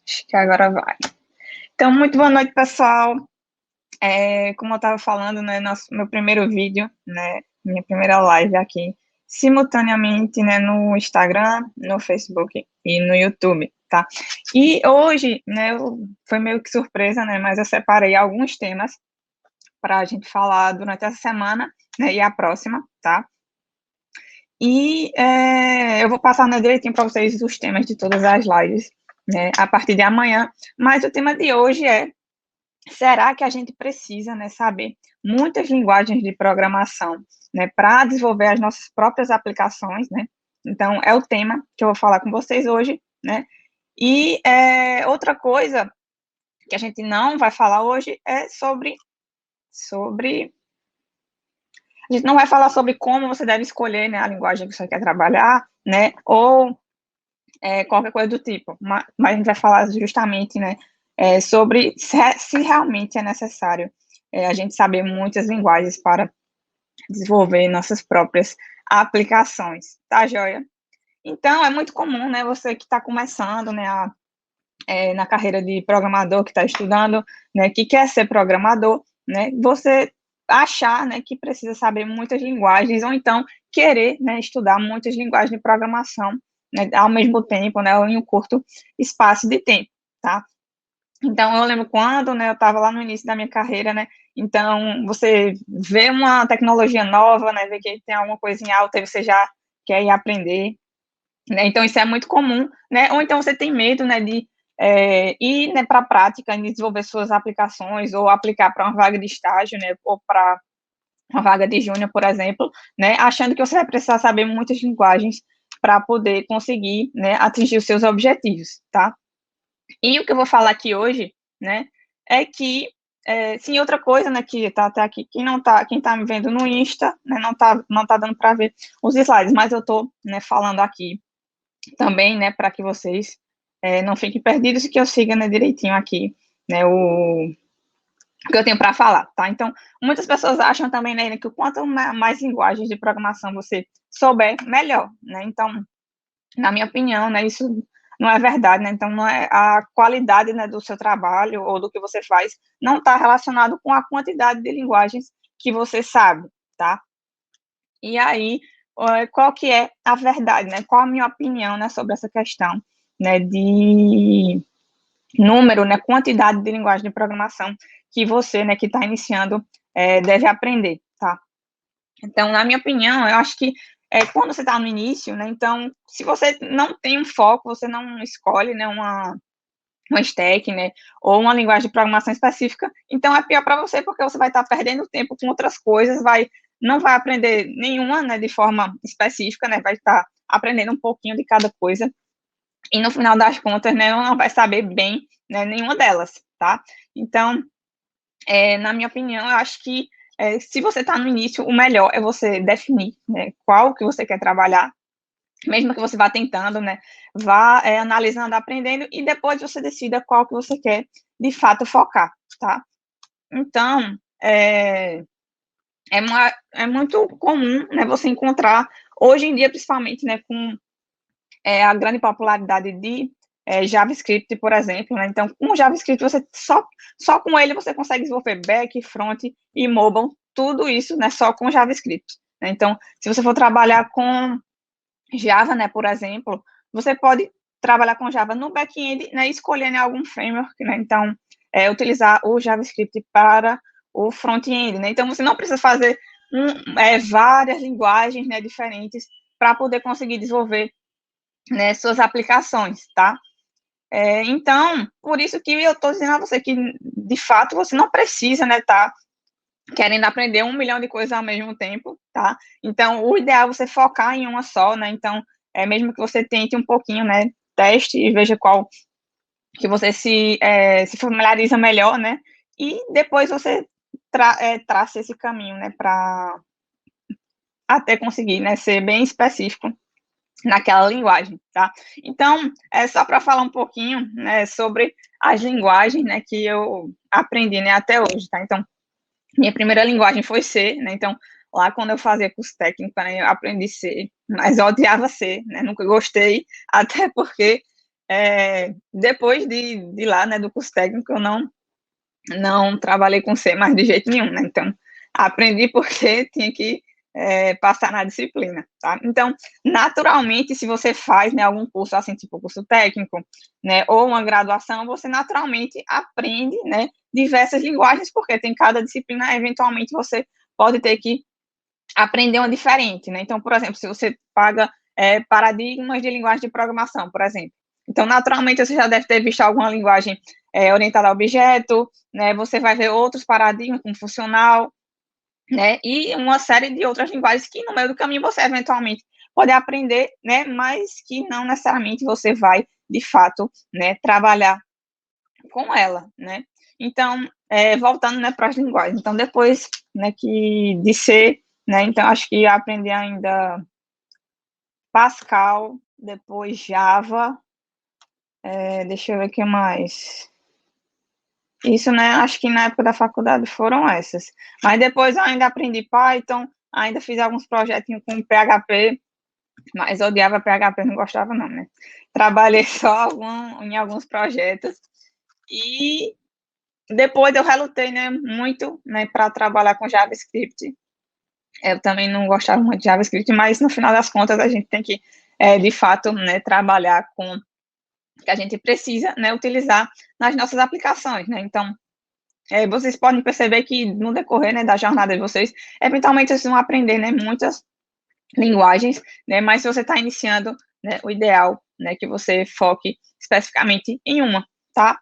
Acho que agora vai. Então, muito boa noite, pessoal. Como eu estava falando, né, meu primeiro vídeo, né, minha primeira live aqui, simultaneamente, né, no Instagram, no Facebook e no YouTube, tá? E hoje, né, foi meio que surpresa, né, mas eu separei alguns temas para a gente falar durante essa semana, né, e a próxima, tá? E eu vou passar, né, direitinho para vocês os temas de todas as lives, né, a partir de amanhã, mas o tema de hoje é: será que a gente precisa, né, saber muitas linguagens de programação, né, para desenvolver as nossas próprias aplicações, né? Então, é o tema que eu vou falar com vocês hoje, né? E outra coisa que a gente não vai falar hoje é sobre a gente não vai falar sobre como você deve escolher, né, a linguagem que você quer trabalhar, né, ou qualquer coisa do tipo, mas a gente vai falar justamente, né, sobre se realmente é necessário a gente saber muitas linguagens para desenvolver nossas próprias aplicações, tá, joia? Então, é muito comum, né, você que está começando, né, na carreira de programador, que está estudando, né, que quer ser programador, né, você achar, né, que precisa saber muitas linguagens, ou então querer, né, estudar muitas linguagens de programação, né, ao mesmo tempo, né, ou em um curto espaço de tempo, tá? Então, eu lembro quando, né, eu estava lá no início da minha carreira, né, então você vê uma tecnologia nova, né, vê que tem alguma coisa em alta e você já quer ir aprender, né, então isso é muito comum, né, ou então você tem medo, né, de ir, né, para a prática e desenvolver suas aplicações, ou aplicar para uma vaga de estágio, né, ou para uma vaga de júnior, por exemplo, né, achando que você vai precisar saber muitas linguagens para poder conseguir, né, atingir os seus objetivos, tá? E o que eu vou falar aqui hoje, né, é que, sim, outra coisa, né, que tá até aqui, quem tá me vendo no Insta, né, não tá dando para ver os slides, mas eu tô, né, falando aqui também, né, para que vocês não fiquem perdidos e que eu siga, né, direitinho aqui, né, o que eu tenho para falar, tá? Então, muitas pessoas acham também, né, que quanto mais linguagens de programação você souber, melhor, né? Então, na minha opinião, né, isso não é verdade, né? Então, não é a qualidade, né, do seu trabalho ou do que você faz não está relacionado com a quantidade de linguagens que você sabe, tá? E aí, qual que é a verdade, né? Qual a minha opinião, né, sobre essa questão, né, de número, né, quantidade de linguagem de programação que você, né, que está iniciando, deve aprender, tá? Então, na minha opinião, eu acho que quando você está no início, né, então, se você não tem um foco, você não escolhe, né, uma stack, né, ou uma linguagem de programação específica, então é pior para você, porque você vai estar perdendo tempo com outras coisas, não vai aprender nenhuma, né, de forma específica, né, vai estar aprendendo um pouquinho de cada coisa, e no final das contas, né, não vai saber bem, né, nenhuma delas, tá? Então, na minha opinião, eu acho que se você está no início, o melhor é você definir, né, qual que você quer trabalhar, mesmo que você vá tentando, né, vá analisando, aprendendo, e depois você decida qual que você quer, de fato, focar, tá? Então, é muito comum, né, você encontrar, hoje em dia, principalmente, né, com a grande popularidade de JavaScript, por exemplo, né? Então, com o JavaScript, você só com ele você consegue desenvolver back, front e mobile, tudo isso, né, só com JavaScript, né? Então, se você for trabalhar com Java, né, por exemplo, você pode trabalhar com Java no back-end, né, escolhendo algum framework, né? Então, utilizar o JavaScript para o front-end, né? Então, você não precisa fazer várias linguagens, né, diferentes para poder conseguir desenvolver, né, suas aplicações, tá? Então, por isso que eu estou dizendo a você que, de fato, você não precisa, né, tá querendo aprender 1 milhão de coisas ao mesmo tempo, tá? Então, o ideal é você focar em uma só, né? Então, mesmo que você tente um pouquinho, né, teste e veja qual que você se familiariza melhor, né? E depois você traça esse caminho, né, para até conseguir, né, ser bem específico naquela linguagem, tá? Então, é só para falar um pouquinho, né, sobre as linguagens, né, que eu aprendi, né, até hoje, tá? Então, minha primeira linguagem foi C, né? Então, lá quando eu fazia curso técnico, né, eu aprendi C, mas eu odiava C, né? Nunca gostei, até porque depois de lá, né, do curso técnico, eu não trabalhei com C mais de jeito nenhum, né? Então, aprendi porque tinha que passar na disciplina, tá? Então, naturalmente, se você faz, né, algum curso, assim, tipo curso técnico, né, ou uma graduação, você naturalmente aprende, né, diversas linguagens, porque tem cada disciplina, eventualmente, você pode ter que aprender uma diferente, né? Então, por exemplo, se você paga paradigmas de linguagem de programação, por exemplo. Então, naturalmente, você já deve ter visto alguma linguagem orientada a objeto, né? Você vai ver outros paradigmas, como funcional, né? E uma série de outras linguagens que, no meio do caminho, você eventualmente pode aprender, né? Mas que não necessariamente você vai, de fato, né, trabalhar com ela, né? Então, voltando, né, para as linguagens. Então, depois, né, de ser, né, então, acho que aprendi ainda Pascal, depois Java, deixa eu ver o que mais. Isso, né, acho que na época da faculdade foram essas. Mas depois eu ainda aprendi Python, ainda fiz alguns projetinhos com PHP, mas odiava PHP, não gostava não, né? Trabalhei só em alguns projetos e depois eu relutei, né, muito, né, para trabalhar com JavaScript. Eu também não gostava muito de JavaScript, mas no final das contas a gente tem que, de fato, né, trabalhar com o que a gente precisa, né, utilizar nas nossas aplicações, né? Então, vocês podem perceber que no decorrer, né, da jornada de vocês, eventualmente vocês vão aprender, né, muitas linguagens, né, mas se você está iniciando, né, o ideal, né, que você foque especificamente em uma, tá?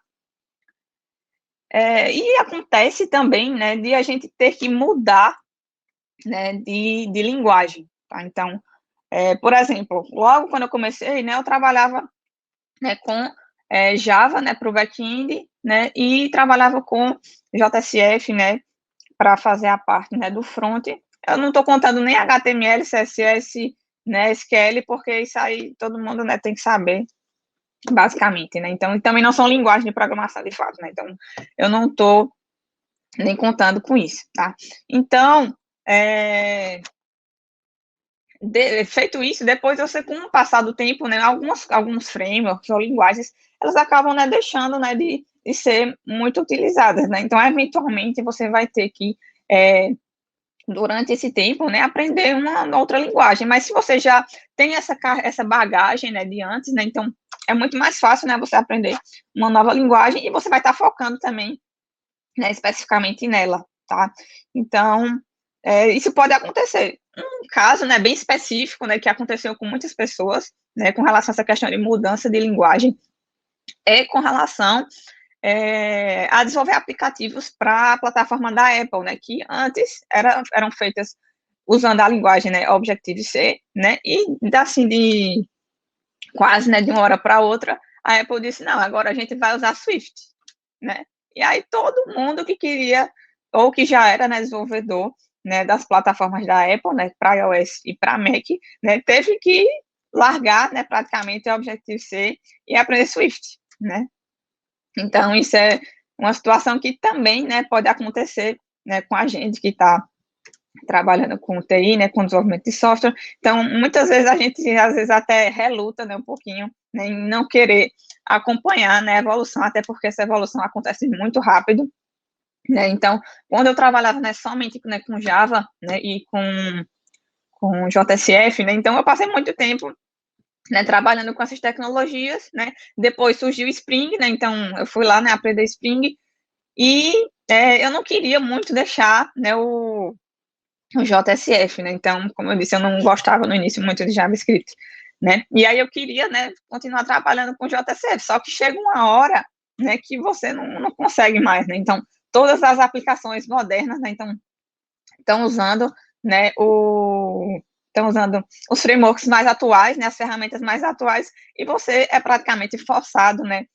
E acontece também, né, de a gente ter que mudar, né, de linguagem, tá? Então, por exemplo, logo quando eu comecei, né, eu trabalhava, né, com Java, né, para o back-end, né, e trabalhava com JSF, né, para fazer a parte, né, do front. Eu não estou contando nem HTML, CSS, né, SQL, porque isso aí todo mundo, né, tem que saber, basicamente, né? Então, e também não são linguagens de programação, de fato, né? Então, eu não estou nem contando com isso, tá? Então, feito isso, depois você, com o passar do tempo, né, alguns frameworks ou linguagens, elas acabam, né, deixando, né, de ser muito utilizadas, né? Então, eventualmente, você vai ter que, durante esse tempo, né, aprender uma outra linguagem. Mas se você já tem essa bagagem, né, de antes, né, então é muito mais fácil, né, você aprender uma nova linguagem e você vai estar focando também, né, especificamente nela, tá? Então, isso pode acontecer. Um caso, né, bem específico, né, que aconteceu com muitas pessoas, né, com relação a essa questão de mudança de linguagem, com relação a desenvolver aplicativos para a plataforma da Apple, né, que antes eram feitas usando a linguagem, né, Objective-C, né, e assim, quase, né, de uma hora para outra, a Apple disse, não, agora a gente vai usar Swift, né, e aí todo mundo que queria, ou que já era, né, desenvolvedor, né, das plataformas da Apple, né, para iOS e para Mac, né, teve que largar, né, praticamente o Objective-C e aprender Swift, né. Então, isso é uma situação que também, né, pode acontecer, né, com a gente que está trabalhando com TI, né, com desenvolvimento de software. Então, muitas vezes a gente, às vezes, até reluta, né, um pouquinho, né, em não querer acompanhar, né, a evolução, até porque essa evolução acontece muito rápido, né. Então, quando eu trabalhava, né, somente, né, com Java, né, e com JSF, né, então eu passei muito tempo, né, trabalhando com essas tecnologias, né. Depois surgiu o Spring, né, então eu fui lá, né, aprender Spring e eu não queria muito deixar, né, o JSF, né, então, como eu disse, eu não gostava no início muito de JavaScript, né, e aí eu queria, né, continuar trabalhando com JSF, só que chega uma hora, né, que você não consegue mais, né, então, todas as aplicações modernas, né, então, estão usando, né, estão usando os frameworks mais atuais, né, as ferramentas mais atuais, e você é praticamente forçado, né,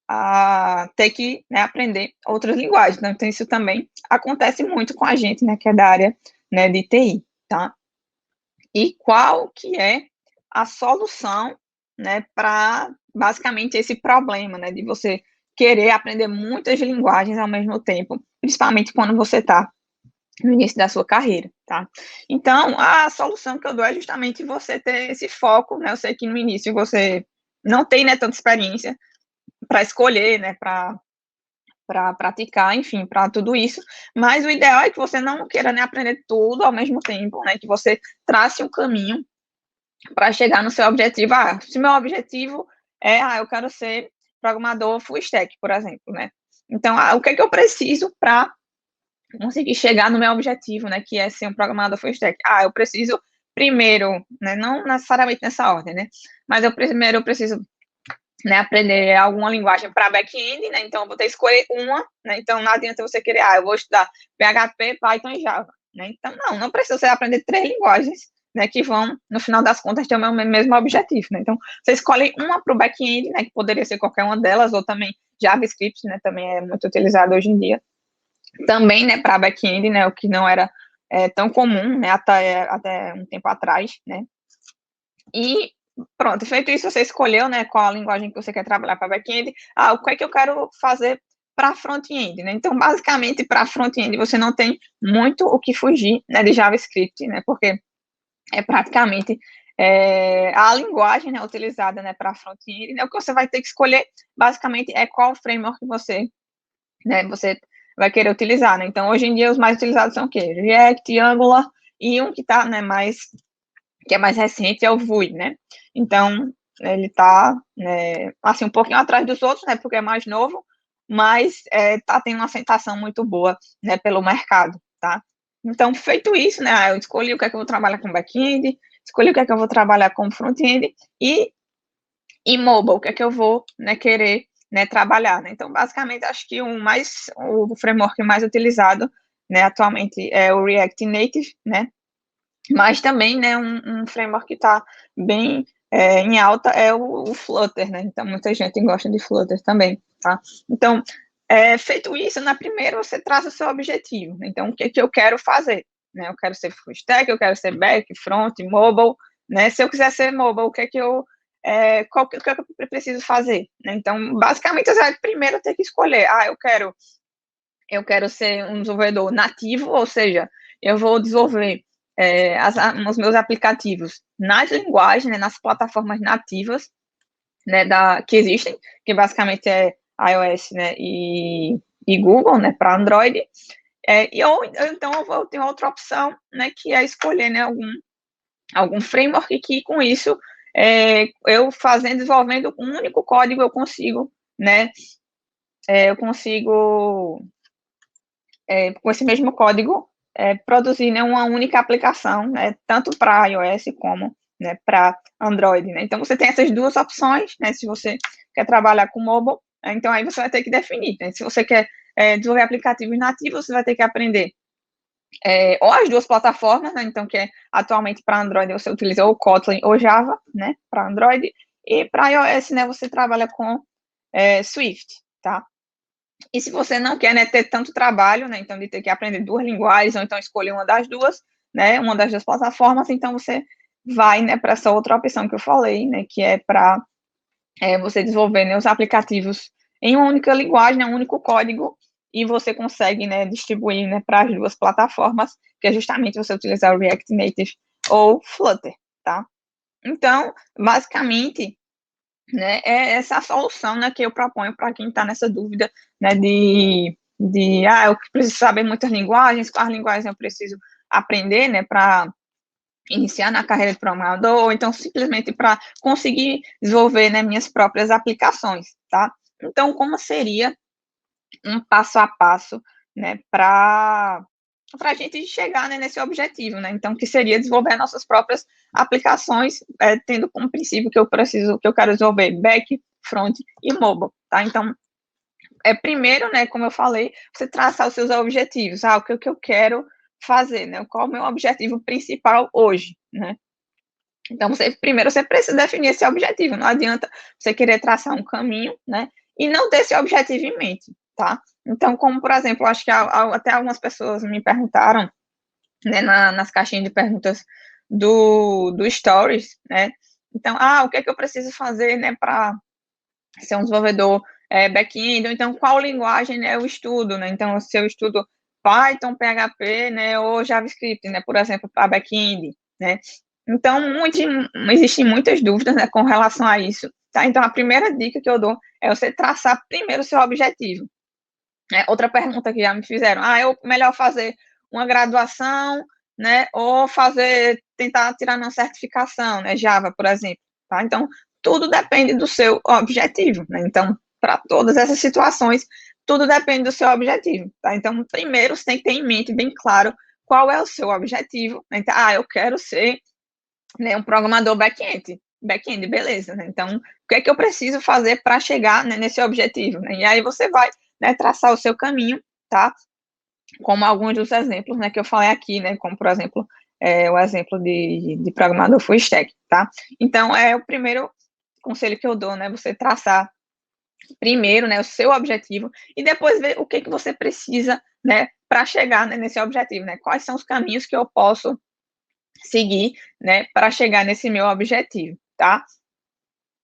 a ter que, né, aprender outras linguagens, né, então isso também acontece muito com a gente, né, que é da área, né, de TI, tá? E qual que é a solução, né, para basicamente esse problema, né, de você querer aprender muitas linguagens ao mesmo tempo, principalmente quando você está no início da sua carreira, tá? Então, a solução que eu dou é justamente você ter esse foco, né, eu sei que no início você, não tem, né, tanta experiência para escolher, né, para praticar, enfim, para tudo isso, mas o ideal é que você não queira, né, aprender tudo ao mesmo tempo, né, que você trace um caminho para chegar no seu objetivo. Ah, se meu objetivo é, eu quero ser programador full stack, por exemplo, né, então, o que é que eu preciso para conseguir chegar no meu objetivo, né, que é ser um programador full stack? Eu preciso primeiro, né, não necessariamente nessa ordem, né, mas primeiro eu preciso, né, aprender alguma linguagem para back-end, né, então eu vou ter que escolher uma, né, então não adianta você querer, eu vou estudar PHP, Python e Java, né, então não precisa você aprender 3 linguagens, né, que vão, no final das contas, ter o mesmo objetivo, né, então você escolhe uma para o back-end, né, que poderia ser qualquer uma delas, ou também JavaScript, né, também é muito utilizado hoje em dia, também, né, para back-end, né, o que não era tão comum, né, até um tempo atrás, né, e pronto, feito isso, você escolheu, né, qual a linguagem que você quer trabalhar para back-end, o que é que eu quero fazer para front-end, né, então, basicamente, para front-end, você não tem muito o que fugir, né, de JavaScript, né, porque é praticamente a linguagem, né, utilizada, né, para front-end, né, o que você vai ter que escolher, basicamente, é qual framework você, né, você vai querer utilizar, né, então, hoje em dia, os mais utilizados são o quê? React, Angular, e um que está, né, que é mais recente, é o Vue, né, então, ele está, né, assim, um pouquinho atrás dos outros, né, porque é mais novo, mas está tendo uma aceitação muito boa, né, pelo mercado, tá, então, feito isso, né, eu escolhi o que é que eu vou trabalhar com back-end, escolhi o que é que eu vou trabalhar com front-end, e mobile, o que é que eu vou, né, querer, né, trabalhar, né, então, basicamente, acho que o framework mais utilizado, né, atualmente é o React Native, né, mas também, né, um framework que está bem em alta é o Flutter, né, então muita gente gosta de Flutter também, tá? Então, feito isso, na primeira você traça o seu objetivo, né? Então, o que que eu quero fazer, né? Eu quero ser full stack, eu quero ser back, front, mobile, né? Se eu quiser ser mobile, o que é que eu preciso fazer, né? Então, basicamente, você vai primeiro ter que escolher, eu quero ser um desenvolvedor nativo, ou seja, eu vou desenvolver os meus aplicativos nas linguagens, né, nas plataformas nativas, né, que existem, que basicamente é iOS, né, e Google, né, para Android, ou então eu vou ter outra opção, né, que é escolher, né, algum framework que com isso eu desenvolvendo um único código eu consigo, né, com esse mesmo código, produzir, né, uma única aplicação, né, tanto para iOS como, né, para Android, né? Então, você tem essas duas opções, né, se você quer trabalhar com mobile, então aí você vai ter que definir, né? Se você quer desenvolver aplicativos nativos, você vai ter que aprender ou as duas plataformas, né, então, que atualmente para Android você utiliza ou Kotlin ou Java, né, para Android, e para iOS, né, você trabalha com Swift, tá? E se você não quer, né, ter tanto trabalho, né, então de ter que aprender 2 linguagens, ou então escolher uma das 2, né, uma das 2 plataformas, então você vai, né, para essa outra opção que eu falei, né, que é para você desenvolver, né, os aplicativos em uma única linguagem, né, um único código, e você consegue, né, distribuir, né, para as 2 plataformas, que é justamente você utilizar o React Native ou Flutter, tá. Então, basicamente, né, é essa a solução, né, que eu proponho para quem está nessa dúvida, né, eu preciso saber muitas linguagens, quais linguagens eu preciso aprender, né, para iniciar na carreira de programador, ou então simplesmente para conseguir desenvolver, né, minhas próprias aplicações, tá? Então, como seria um passo a passo, né, para a gente chegar, né, nesse objetivo, né? Então, que seria desenvolver nossas próprias aplicações, tendo como princípio que eu quero desenvolver back, front e mobile, tá? Então, primeiro, né, como eu falei, você traçar os seus objetivos, o que eu quero fazer, né? Qual é o meu objetivo principal hoje, né? Então, primeiro você precisa definir esse objetivo, não adianta você querer traçar um caminho, né, e não ter esse objetivo em mente, tá? Então, como, por exemplo, acho que até algumas pessoas me perguntaram, né, nas caixinhas de perguntas do Stories, né, então, o que é que eu preciso fazer, né, para ser um desenvolvedor back-end, ou então qual linguagem, né, eu estudo, né, então, se eu estudo Python, PHP, né, ou JavaScript, né, por exemplo, para back-end, né, então, existem muitas dúvidas, né, com relação a isso, tá? Então, a primeira dica que eu dou é você traçar primeiro o seu objetivo. Outra pergunta que já me fizeram, eu melhor fazer uma graduação, né, ou tentar tirar uma certificação, né, Java, por exemplo, tá? Então, tudo depende do seu objetivo, né? Então, para todas essas situações, tudo depende do seu objetivo, tá? Então, primeiro, você tem que ter em mente bem claro qual é o seu objetivo, né? Então, eu quero ser, né, um programador back-end, beleza, né? Então, o que é que eu preciso fazer para chegar, né, nesse objetivo, né? E aí você vai, né, traçar o seu caminho, tá? Como alguns dos exemplos, né, que eu falei aqui, né, como, por exemplo, o exemplo de programador full stack, tá? Então, é o primeiro conselho que eu dou, né, você traçar primeiro, né, o seu objetivo e depois ver o que que você precisa, né, para chegar, né, nesse objetivo, né? Quais são os caminhos que eu posso seguir, né, para chegar nesse meu objetivo, tá?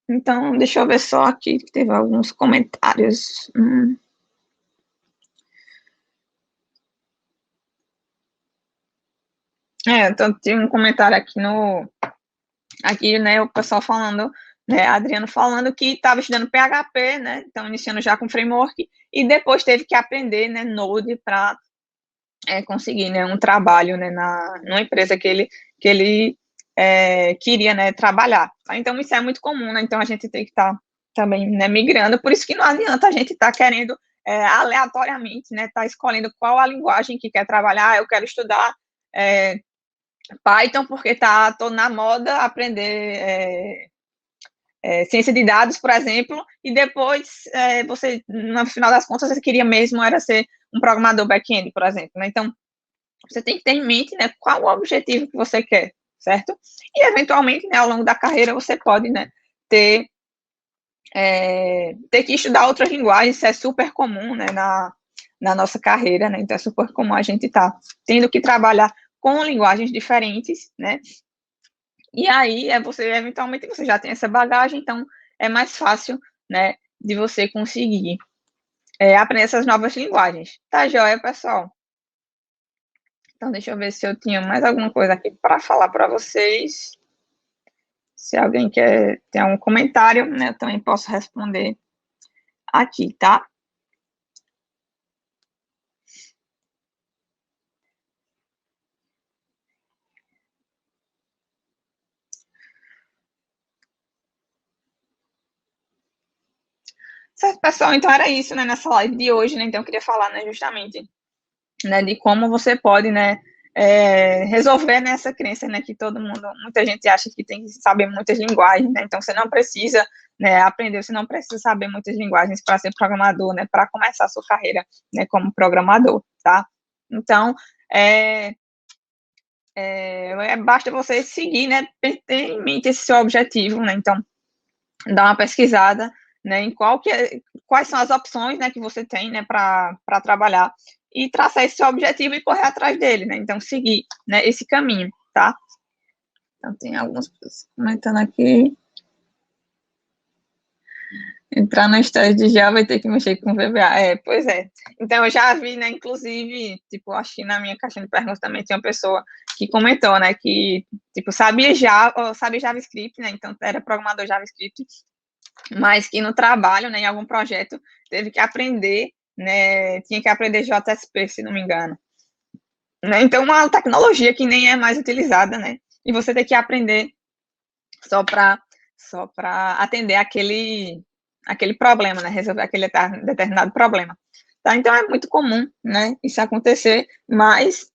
Então, deixa eu ver só aqui, que teve alguns comentários. Então tinha um comentário aqui, né, o pessoal falando, né, Adriano falando que estava estudando PHP, né, então iniciando já com framework, e depois teve que aprender, né, Node para conseguir, né, um trabalho, né, numa empresa que ele queria, né, trabalhar. Tá? Então isso é muito comum, né, então a gente tem que estar também, né, migrando, por isso que não adianta a gente estar querendo aleatoriamente, né, estar escolhendo qual a linguagem que quer trabalhar, eu quero estudar Python porque tô na moda aprender ciência de dados, por exemplo, e depois você, no final das contas, você queria mesmo era ser um programador back-end, por exemplo, né? Então, você tem que ter em mente, né, qual o objetivo que você quer, certo? E, eventualmente, né, ao longo da carreira, você pode, né, ter que estudar outras linguagens, isso é super comum, né, na nossa carreira, né? Então, é super comum a gente estar tendo que trabalhar com linguagens diferentes, né? E aí, eventualmente, você já tem essa bagagem, então é mais fácil, né, de você conseguir aprender essas novas linguagens. Tá joia, pessoal? Então, deixa eu ver se eu tinha mais alguma coisa aqui para falar para vocês. Se alguém ter algum comentário, né, eu também posso responder aqui, tá? Certo, pessoal, então era isso, né, nessa live de hoje, né, então eu queria falar, né, justamente, né, de como você pode, né, resolver nessa crença, né, que muita gente acha que tem que saber muitas linguagens, né, então você não precisa, né, aprender, você não precisa saber muitas linguagens para ser programador, né, para começar a sua carreira, né, como programador, tá? Então, basta você seguir, né, ter em mente esse seu objetivo, né, então, dar uma pesquisada, né, em quais são as opções, né, que você tem, né, para trabalhar e traçar esse seu objetivo e correr atrás dele, né, então seguir, né, esse caminho, tá? Então tem algumas pessoas comentando aqui. Entrar na história de já vai ter que mexer com o VBA. Pois é. Então eu já vi, né, inclusive, tipo, acho que na minha caixinha de perguntas também tinha uma pessoa que comentou, né, que, tipo, sabia JavaScript, né, então era programador JavaScript, mas que no trabalho, né, em algum projeto, teve que aprender, né, tinha que aprender JSP, se não me engano. Né? Então, uma tecnologia que nem é mais utilizada, né, e você tem que aprender só para atender aquele problema, né, resolver aquele determinado problema. Tá? Então, é muito comum, né, isso acontecer, mas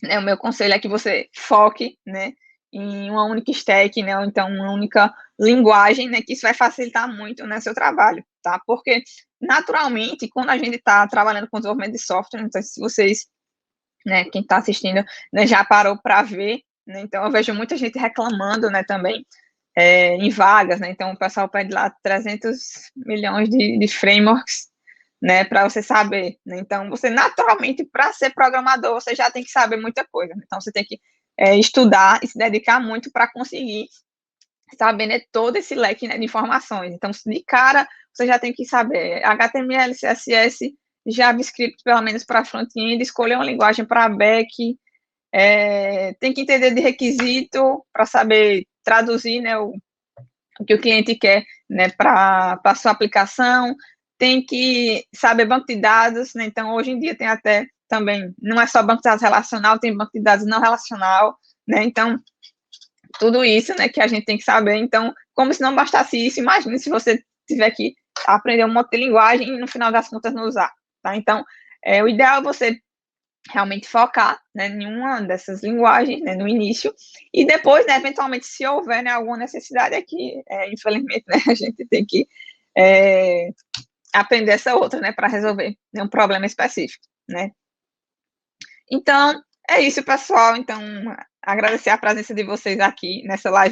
o meu conselho é que você foque, né, em uma única stack, né, ou então uma única linguagem, né, que isso vai facilitar muito, né, seu trabalho, tá? Porque, naturalmente, quando a gente está trabalhando com desenvolvimento de software, então, se vocês, né, quem está assistindo, né, já parou para ver, né, então eu vejo muita gente reclamando, né, também, em vagas, né, então o pessoal pede lá 300 milhões de frameworks, né, para você saber, né? Então, você naturalmente, para ser programador, você já tem que saber muita coisa. Então, você tem que estudar e se dedicar muito para conseguir saber, né, todo esse leque, né, de informações. Então, de cara, você já tem que saber HTML, CSS, JavaScript, pelo menos para front-end, escolher uma linguagem para back, tem que entender de requisito para saber traduzir, né, o que o cliente quer, né, para a sua aplicação, tem que saber banco de dados, né, então hoje em dia tem até também, não é só banco de dados relacional, tem banco de dados não relacional, né, então tudo isso, né, que a gente tem que saber, então, como se não bastasse isso, imagine se você tiver que aprender um monte de linguagem e no final das contas não usar, tá, então, o ideal é você realmente focar, né, em uma dessas linguagens, né, no início, e depois, né, eventualmente, se houver, né, alguma necessidade, aqui, infelizmente, né, a gente tem que aprender essa outra, né, para resolver, né, um problema específico, né. Então, é isso, pessoal. Então, agradecer a presença de vocês aqui nessa live